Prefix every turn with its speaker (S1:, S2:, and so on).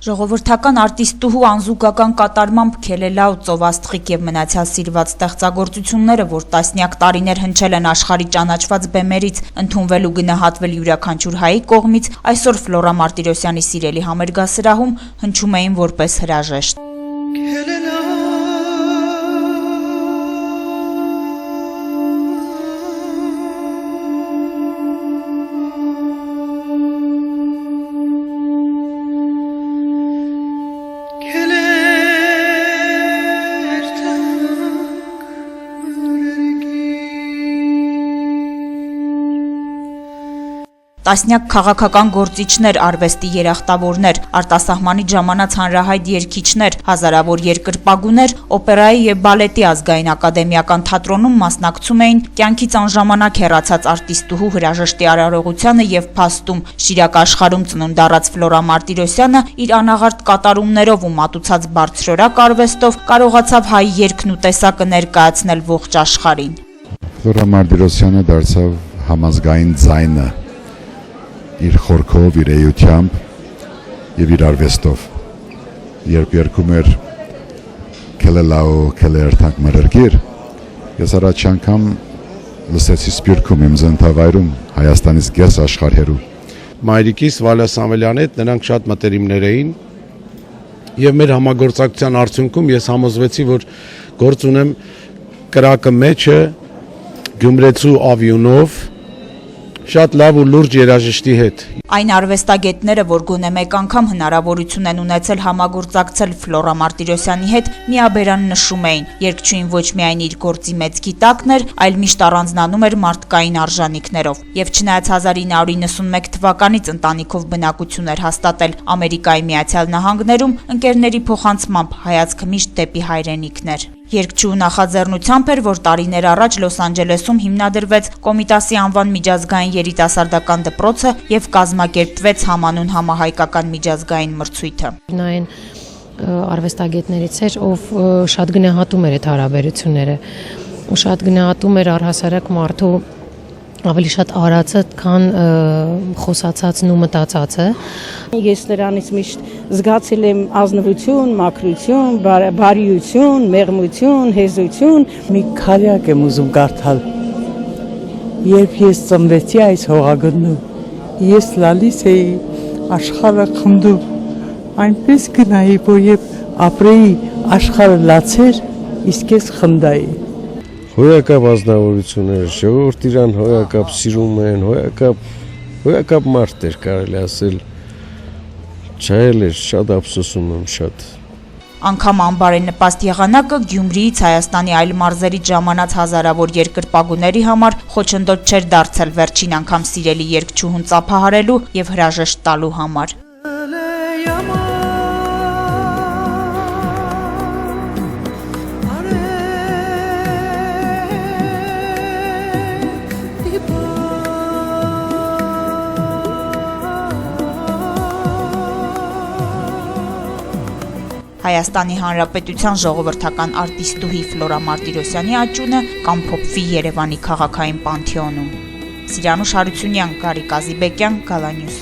S1: Ժողովրդական արտիստուհու անզուգական կատարմամբ Քելելաու, Ծովաստղիկ եւ մնացյալ սիրված ստեղծագործությունները, որ տասնյակ տարիներ հնչել են աշխարհի ճանաչված բեմերից, ընդունվել ու գնահատվել յուրաքանչյուր հայի կողմից, այսօր Ֆլորա Մարտիրոսյանի սիրելի համերգասրահում հնչում էին որպես հրաժեշտ։ Տասնյակ քաղաքական գործիչներ, արվեստի երախտավորներ, արտասահմանից ժամանած հանրահայտ երգիչներ, հազարավոր երկրպագուներ օպերայի եւ բալետի ազգային ակադեմիական թատրոնում մասնակցում էին կյանքից անժամանակ հեռացած արտիստուհու հրաժեշտի արարողությանը եւ փաստում Շիրակ աշխարհում ծնունդ առած Ֆլորա Մարտիրոսյանը իր անաղարտ կատարումներով ու մատուցած բարձրորակ արվեստով կարողացավ հայ երգն ու տեսակը ներկայացնել ողջ աշխարհին։
S2: Ֆլորա Մարտիրոսյանը դարձավ համազգային ձայնը իր խորքով, իր էությամբ եւ իր արվեստով։ Երբ երգում էր Քելելաու քելերթանք մրրգիր, ես առաջ անգամ լսեցի սպիրկում իմ զենթավայրում Հայաստանից գես աշխարհերու։
S3: Մայրիկիս Վալյա Սամվելյանի հետ նրանք շատ մտերիմներ էին եւ մեր համագործակցության արդյունքում ես համոզվեցի, որ գործ ունեմ կրակը մեջը Գյումրեցու ավիոնով շատ լավ ու լուրջ երաժշտի հետ։
S1: Այն արվեստագետները, որ գոնե մեկ անգամ հնարավորություն են ունեցել համագործակցել Ֆլորա Մարտիրոսյանի հետ, միաբերան նշում էին, երգչուհին ոչ միայն իր գործի մեծ գիտակն էր, այլ միշտ առանձնանում էր մարդկային արժանինքներով։ Եվ չնայած 1991 թվականից ընտանիքով բնակություն էր հաստատել Ամերիկայի Միացյալ Նահանգներում, ընկերների փոխանցմամբ հայացքը միշտ դեպի հայրենիքն էր։ Երգչուհու նախաձեռնությամբ էր, որ տարիներ առաջ Լոս Անջելեսում հիմնադրվեց Կոմիտասի անվան միջազգային երիտասարդական դպրոցը եւ կազմակերպվեց համանուն համահայկական միջազգային մրցույթը։
S4: Նա այն արվեստագետներից էր, ով շատ գնահատում էր այդ հարաբերությունները, ու շատ գնահատում էր առհասարակ մարդու ավելի շատ արածը, քան խոսացածն ու մտածածը։
S5: Ես նրանից միշտ զգացել եմ ազնվություն, մաքրություն, բարիություն, մեղմություն, հեզություն։
S6: Մի քարյակ եմ ուզում կարդալ։ Երբ ես ծնվեցի այս հողագնում, ես լալիս էի աշխարհը խնդում, այնպես գնայի, որ երբ ապրեի ապրեի լացեր, իսկ ես խնդայի։
S3: Հոյակապ ազնվորություններ, ժողովուրդ իրան հոյակապ սիրում են, հոյակապ մարդ էր կարելի ասել, չայել էր, շատ ափսոսում եմ, շատ։
S1: Անգամ անբարենպաստ եղանակը Գյումրիից Հայաստանի այլ մարզերից ժամանած հազարավոր երկրպագուների համար խոչընդոտ չէր դարձել վերջին անգամ սիրելի երգչուհուն ծափահարելու եւ հրաժեշտ տալու համար։ Հայաստանի Հանրապետության ժողովրդական արտիստուհի Ֆլորա Մարտիրոսյանի աճյունը կամփոփվի Երևանի քաղաքային պանթեոնում։ Սիրանուշ Հարությունյան, Գարիկ Ազիբեկյան, Գալանյուս։